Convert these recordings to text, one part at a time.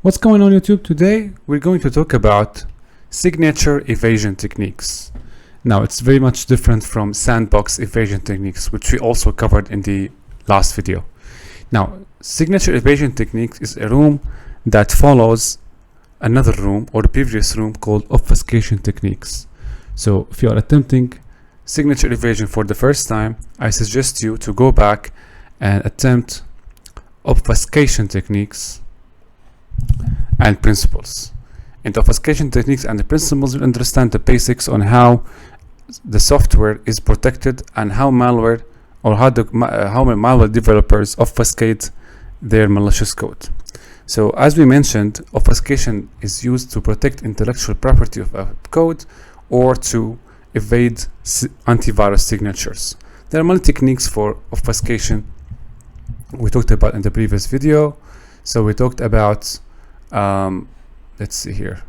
What's going on YouTube? Today we're going to talk about signature evasion techniques. Now it's very much different from sandbox evasion techniques, which we also covered in the last video. Now signature evasion techniques is a room that follows another room or the previous room called obfuscation techniques. So if you are attempting signature evasion for the first time, I suggest you to go back and attempt obfuscation techniques and principles. In the obfuscation techniques and the principles, you understand the basics on how the software is protected and how malware or how malware developers obfuscate their malicious code. So as we mentioned, obfuscation is used to protect intellectual property of a code or to evade antivirus signatures. There are many techniques for obfuscation we talked about in the previous video. So we talked about let's see here,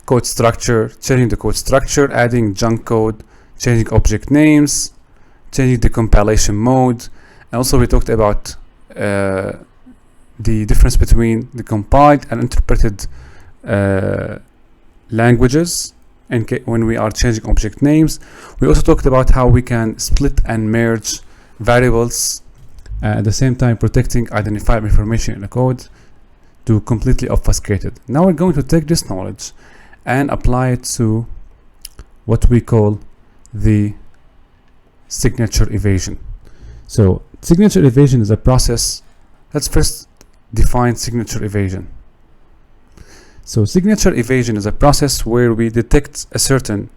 code structure, changing the code structure, adding junk code, changing object names, changing the compilation mode, and also we talked about the difference between the compiled and interpreted languages and when we are changing object names. We also talked about how we can split and merge variables at the same time protecting identifiable information in the code to completely obfuscate it. Now we're going to take this knowledge and apply it to what we call the signature evasion. So signature evasion is a process. Let's first define signature evasion. So signature evasion is a process where we detect a certain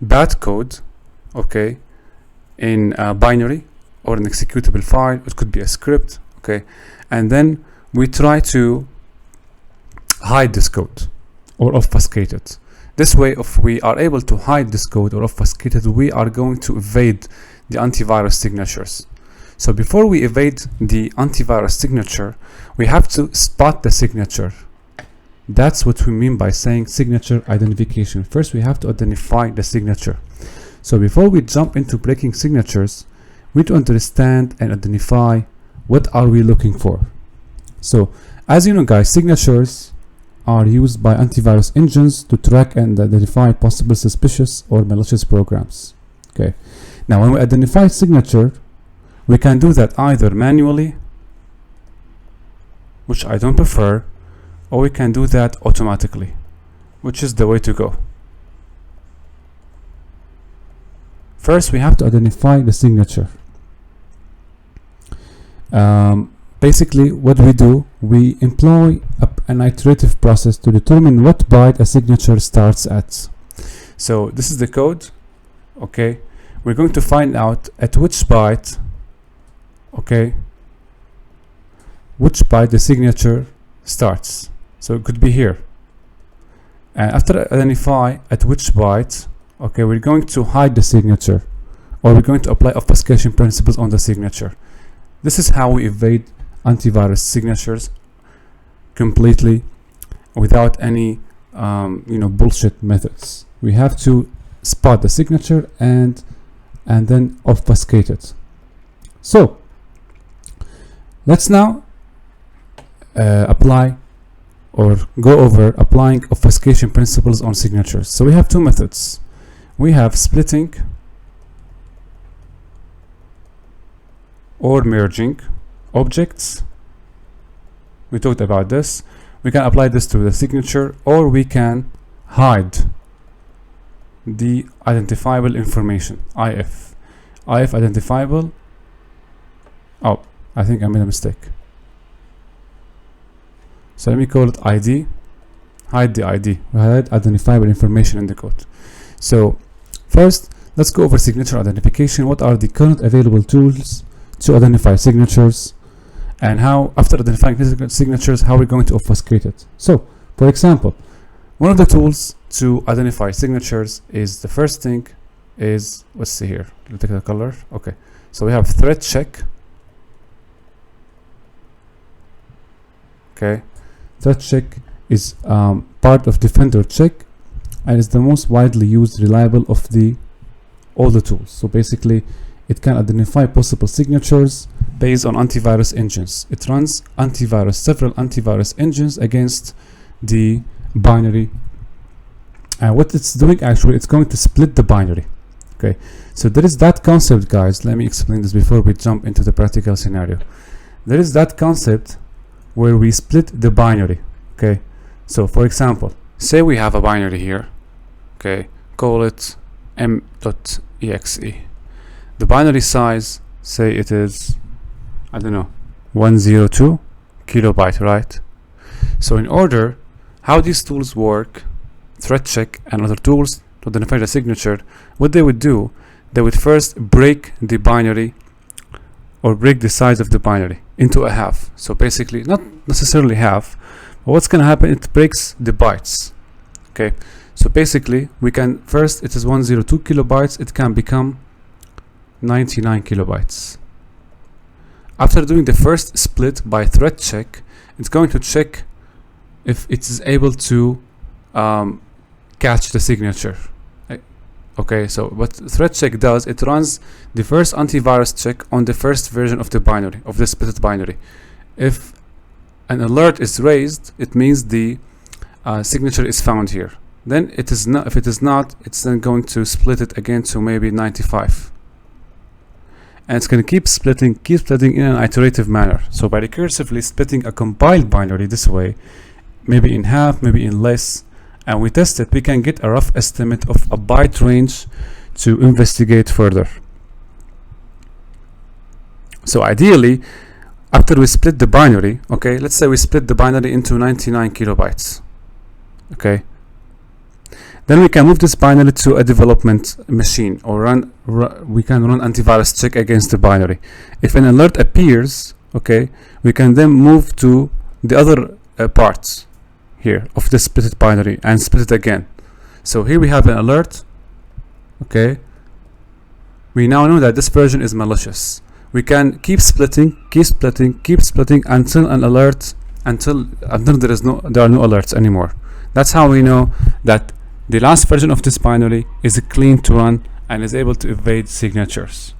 bad code, okay, in a binary or an executable file. It could be a script, okay, and then we try to hide this code or obfuscate it. This way, if we are able to hide this code or obfuscate it, we are going to evade the antivirus signatures. So before we evade the antivirus signature, we have to spot the signature. That's what we mean by saying signature identification. First, we have to identify the signature. So before we jump into breaking signatures, we need to understand and identify what are we looking for. So as you know, guys, signatures are used by antivirus engines to track and identify possible suspicious or malicious programs. Okay. Now when we identify signature, we can do that either manually, which I don't prefer, or we can do that automatically, which is the way to go. First, we have to identify the signature. Basically, what we do, we employ an iterative process to determine what byte a signature starts at. So this is the code, okay? We're going to find out at which byte, okay, which byte the signature starts. So it could be here. And after identify at which byte, okay, we're going to hide the signature, or we're going to apply obfuscation principles on the signature. This is how we evade antivirus signatures completely without any bullshit methods. We have to spot the signature and then obfuscate it. So let's now apply or go over applying obfuscation principles on signatures. So we have two methods. We have splitting or merging objects. We talked about this. We can apply this to the signature, or we can hide the identifiable information, if identifiable. Oh, I think I made a mistake. So let me call it ID. Hide the ID. We hide identifiable information in the code. So first, let's go over signature identification. What are the current available tools to identify signatures, and how, after identifying signatures, how we're going to obfuscate it. So for example, one of the tools to identify signatures is, the first thing is, let's see here, let's take the color. Okay, so we have threat check. Okay, threat check is part of defender check and is the most widely used, reliable of all the tools. So basically it can identify possible signatures based on antivirus engines. It runs several antivirus engines against the binary. And what it's doing actually, it's going to split the binary. Okay, so there is that concept, guys. Let me explain this before we jump into the practical scenario. There is that concept where we split the binary. Okay, so for example, say we have a binary here. Okay, call it m.exe. The binary size, say it is, I don't know, 102 kilobyte, right? So in order, how these tools work, threat check and other tools to identify the signature, what they would do, they would first break the binary or break the size of the binary into a half. So basically, not necessarily half, but what's going to happen, it breaks the bytes. Okay, so basically we can first, it is 102 kilobytes, it can become 99 kilobytes. After doing the first split by threat check, it's going to check if it is able to catch the signature. Okay, so what threat check does, it runs the first antivirus check on the first version of the binary, of the split binary. If an alert is raised, it means the signature is found here. Then it is not, if it is not, it's then going to split it again to maybe 95. And it's going to keep splitting in an iterative manner. So by recursively splitting a compiled binary this way, maybe in half, maybe in less, and we test it, we can get a rough estimate of a byte range to investigate further. So ideally, after we split the binary, okay, let's say we split the binary into 99 kilobytes, okay, then we can move this binary to a development machine, or we can run antivirus check against the binary. If an alert appears, okay, we can then move to the other parts here of the split binary and split it again. So here we have an alert. Okay, we now know that this version is malicious. We can keep splitting until an alert, until there are no alerts anymore. That's how we know that the last version of this binary is clean to run and is able to evade signatures.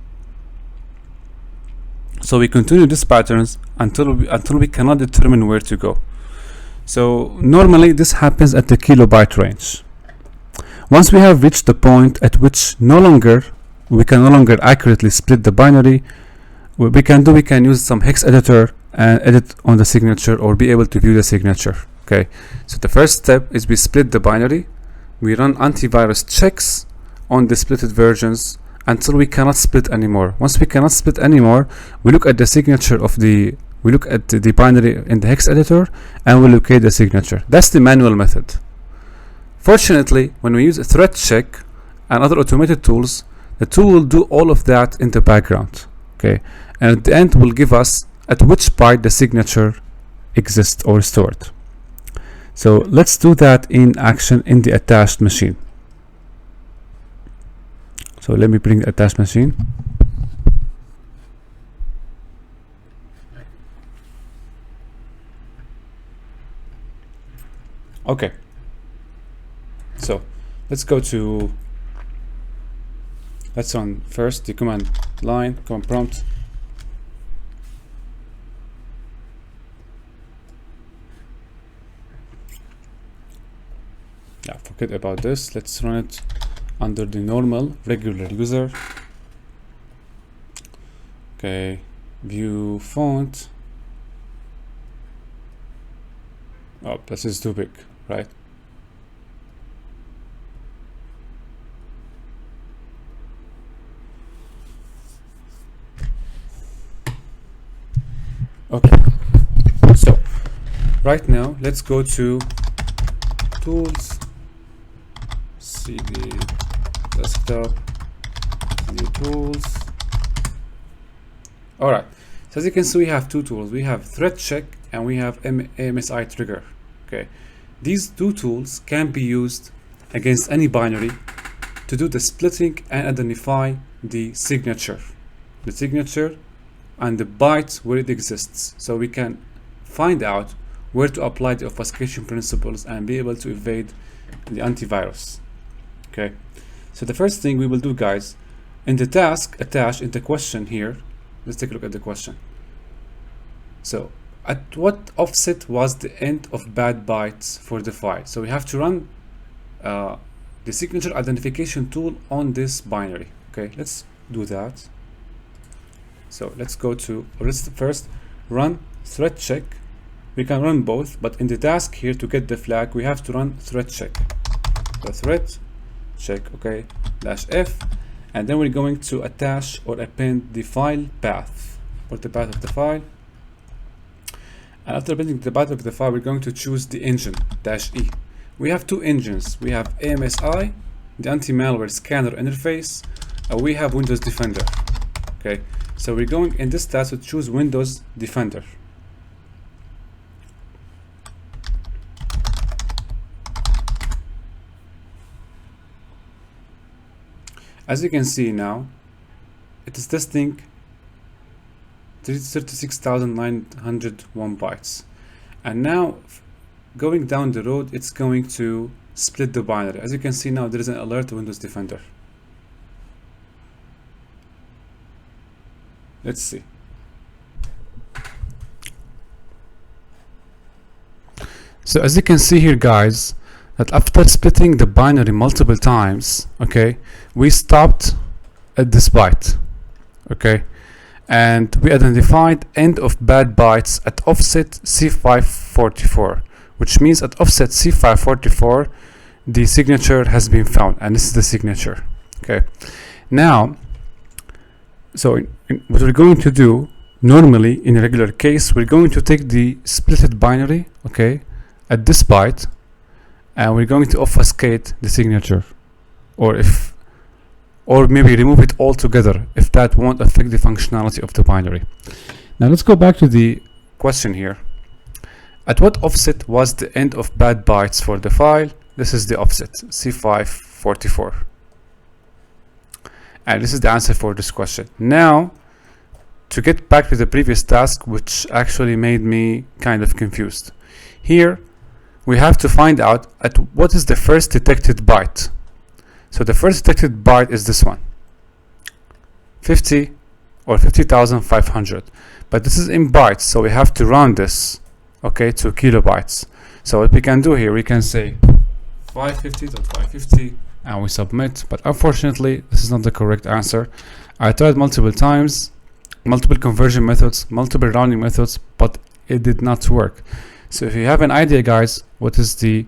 So we continue these patterns until we cannot determine where to go. So normally this happens at the kilobyte range. Once we have reached the point at which we can no longer accurately split the binary, what we can use some hex editor and edit on the signature, or be able to view the signature. Okay, so the first step is we split the binary, we run antivirus checks on the splitted versions until we cannot split anymore. Once we cannot split anymore, we look at the signature of the binary in the hex editor and we locate the signature. That's the manual method. Fortunately, when we use a threat check and other automated tools, the tool will do all of that in the background. Okay, and at the end will give us at which byte the signature exists or stored. So let's do that in action in the attached machine. So let me bring the attached machine. Okay, so let's run first the command line, command prompt. Yeah, forget about this. Let's run it under the normal regular user. Okay, view font. Oh, this is too big, right? Okay, so right now let's go to tools, cd desktop, cd tools. All right, so as you can see, we have two tools. We have threat check and we have AMSI trigger. Okay, these two tools can be used against any binary to do the splitting and identify the signature and the bytes where it exists, so we can find out where to apply the obfuscation principles and be able to evade the antivirus. Okay, so the first thing we will do, guys, in the task attached in the question here, let's take a look at the question. So at what offset was the end of bad bytes for the file? So we have to run the signature identification tool on this binary. Okay, let's do that. So let's go to, let's first run thread check. We can run both, but in the task here to get the flag, we have to run thread check. The thread check, okay, -f, and then we're going to attach or append the file path, or the path of the file. And after appending the path of the file, we're going to choose the engine, -e. We have two engines. We have AMSI, the anti-malware scanner interface, and we have Windows Defender. Okay, so we're going in this task to choose Windows Defender. As you can see now, it is testing 36,901 bytes. And now, going down the road, it's going to split the binary. As you can see now, there is an alert to Windows Defender. Let's see. So as you can see here, guys, that after splitting the binary multiple times, okay, we stopped at this byte, okay, and we identified end of bad bytes at offset C544, which means at offset C544 the signature has been found, and this is the signature. Okay, now, so what we're going to do normally in a regular case, we're going to take the splitted binary, okay, at this byte, and we're going to obfuscate the signature, or maybe remove it altogether if that won't affect the functionality of the binary. Now let's go back to the question here. At what offset was the end of bad bytes for the file? This is the offset, C544. And this is the answer for this question. Now, to get back to the previous task, which actually made me kind of confused. Here, we have to find out at what is the first detected byte. So the first detected byte is this one, 50 or 50,500. But this is in bytes, so we have to round this, okay, to kilobytes. So what we can do here, we can say 550.550, and we submit. But unfortunately, this is not the correct answer. I tried multiple times, multiple conversion methods, multiple rounding methods, but it did not work. So if you have an idea, guys, what is the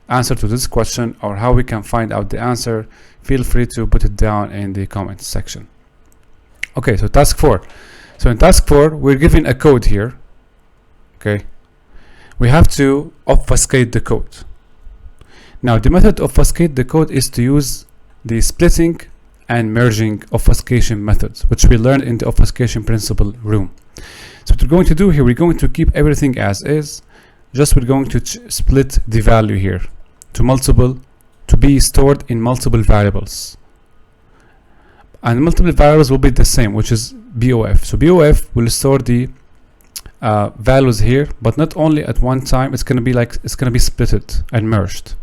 answer to this question, or how we can find out the answer, feel free to put it down in the comments section. Okay, so task 4. So in task 4, we're given a code here. Okay, we have to obfuscate the code. Now the method to obfuscate the code is to use the splitting and merging obfuscation methods, which we learned in the obfuscation principle room. So what we're going to do here, we're going to keep everything as is, just we're going to split the value here to be stored in multiple variables. And multiple variables will be the same, which is BOF. So BOF will store the values here, but not only at one time, it's going to be splitted and merged.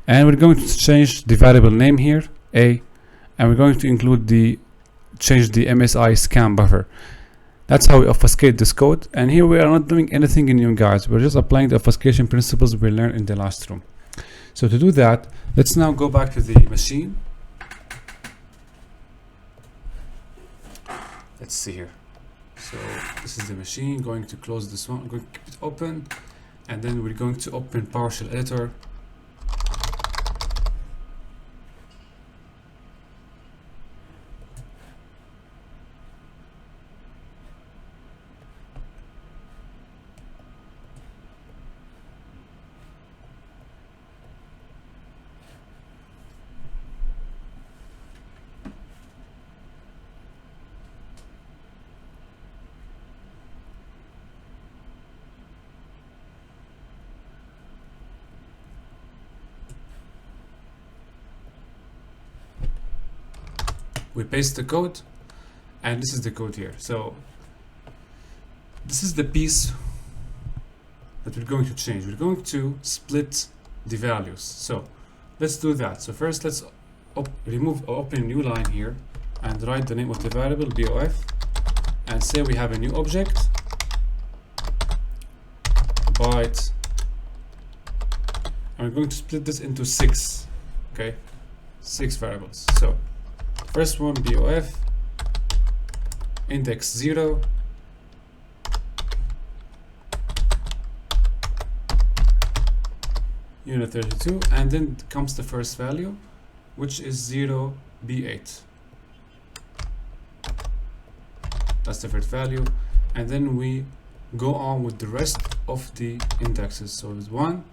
And we're going to change the variable name here, A, and we're going to change the MSI scan buffer. That's how we obfuscate this code. And here we are not doing anything new, guys. We're just applying the obfuscation principles we learned in the last room. So to do that, let's now go back to the machine. Let's see here. So this is the machine. Going to close this one. I'm going to keep it open, and then we're going to open PowerShell editor. We paste the code, and this is the code here. So this is the piece that we're going to change. We're going to split the values. So let's do that. So first, let's open a new line here and write the name of the variable BOF, and say we have a new object, byte, and we're going to split this into 6. Okay, 6 variables. So first one, BOF index 0, unit 32, and then comes the first value, which is 0B8. That's the first value, and then we go on with the rest of the indexes. So it's 1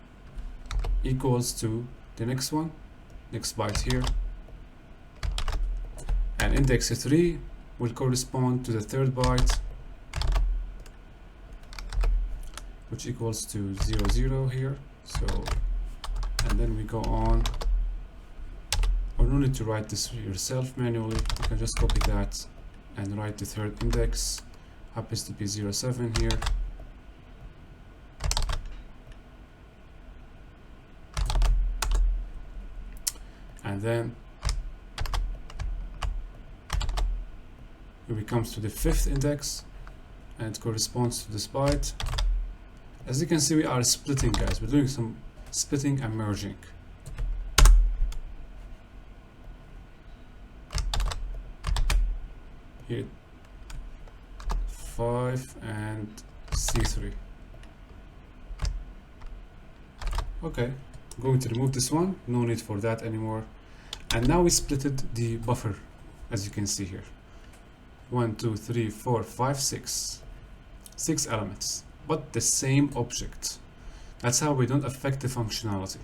equals to the next one, next byte here, and index 3 will correspond to the third byte, which equals to 0, 0 here. So, and then we go on, or no need to write this yourself manually, you can just copy that and write the third index, happens to be 0, 7 here. And then it comes to the 5th index, and it corresponds to this byte. As you can see, we are splitting, guys. We're doing some splitting and merging. Here 5 and C3. Okay, I'm going to remove this one, no need for that anymore. And now we splitted the buffer, as you can see here. 1, 2, 3, 4, 5, 6. 6 elements, but the same object. That's how we don't affect the functionality.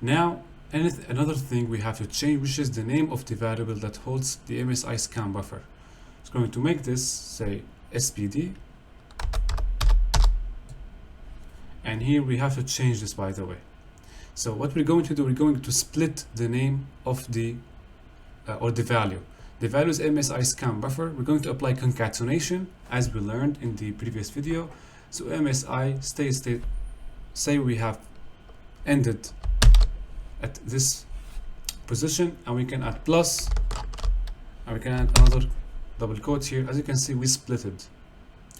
Now, another thing we have to change, which is the name of the variable that holds the MSI scan buffer. It's going to make this say SPD, and here we have to change this, by the way. So what we're going to do, we're going to split the name of the or the value. The value is MSI scan buffer. We're going to apply concatenation as we learned in the previous video. So MSI state, say we have ended at this position, and we can add plus, and we can add another double quote here. As you can see, we splitted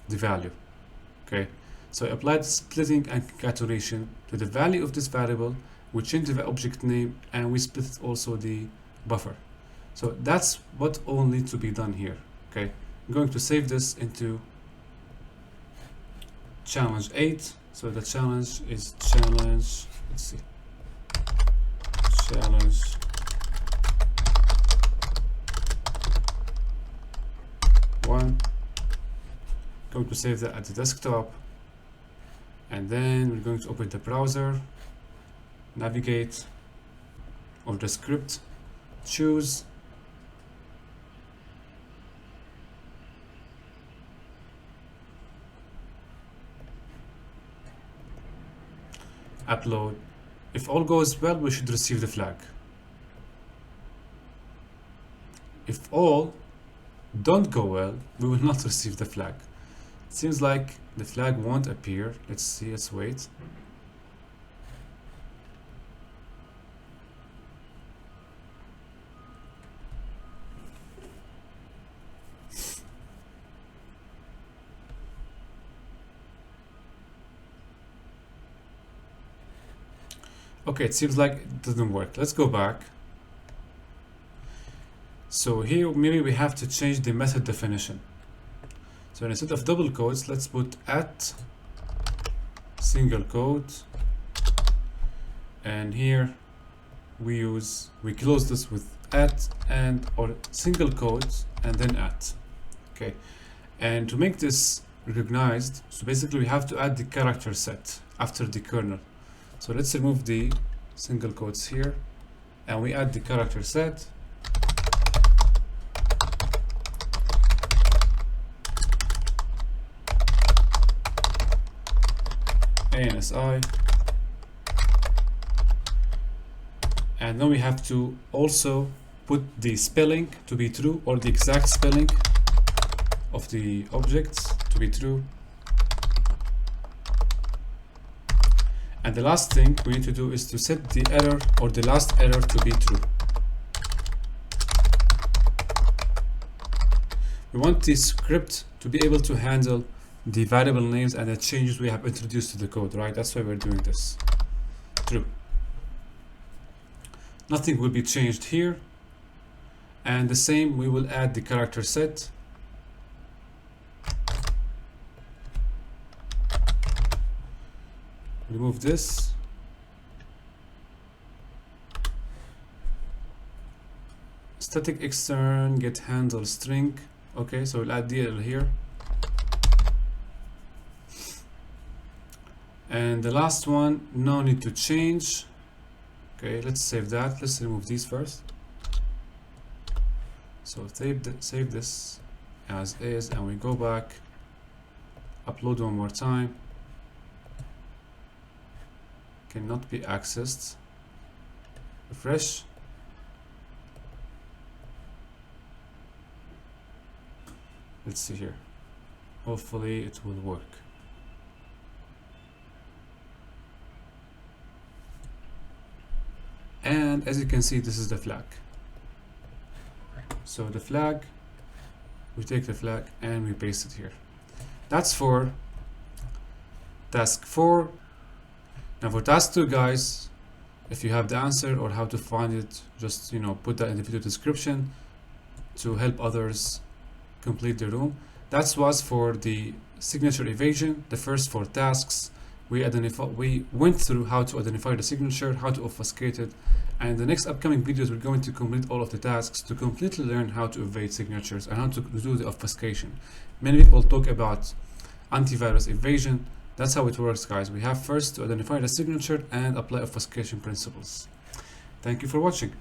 the value. Okay, so I applied splitting and concatenation to the value of this variable. We changed the object name, and we split also the buffer. So that's what all needs to be done here. Okay, I'm going to save this into challenge 8. So the challenge is challenge, let's see, challenge 1. Going to save that at the desktop, and then we're going to open the browser, navigate over the script, choose upload. If all goes well, we should receive the flag. If all don't go well, we will not receive the flag. It seems like the flag won't appear. Let's see, let's wait. Okay, it seems like it doesn't work. Let's go back. So here maybe we have to change the method definition. So instead of double quotes, let's put at single quote, and here we close this with at and or single quotes and then at. Okay, and to make this recognized, so basically we have to add the character set after the kernel. So let's remove the single quotes here, and we add the character set. ANSI, and then we have to also put the spelling to be true, or the exact spelling of the objects to be true. And the last thing we need to do is to set the error or the last error to be true. We want this script to be able to handle the variable names and the changes we have introduced to the code, right? That's why we're doing this. True. Nothing will be changed here. And the same, we will add the character set. Remove this. Static extern get handle string. Okay, so we'll add DL here. And the last one, no need to change. Okay, let's save that. Let's remove these first. So save this as is, and we go back, upload one more time. Cannot be accessed. Refresh. Let's see here. Hopefully it will work. And as you can see, this is the flag. So the flag, we take the flag and we paste it here. That's for task 4. Now for task 2, guys, if you have the answer or how to find it, just put that in the video description to help others complete the room. That was for the signature evasion, the first 4 tasks. We went through how to identify the signature, how to obfuscate it, and the next upcoming videos we're going to complete all of the tasks to completely learn how to evade signatures and how to do the obfuscation. Many people talk about antivirus evasion. That's how it works, guys. We have first to identify the signature and apply obfuscation principles. Thank you for watching.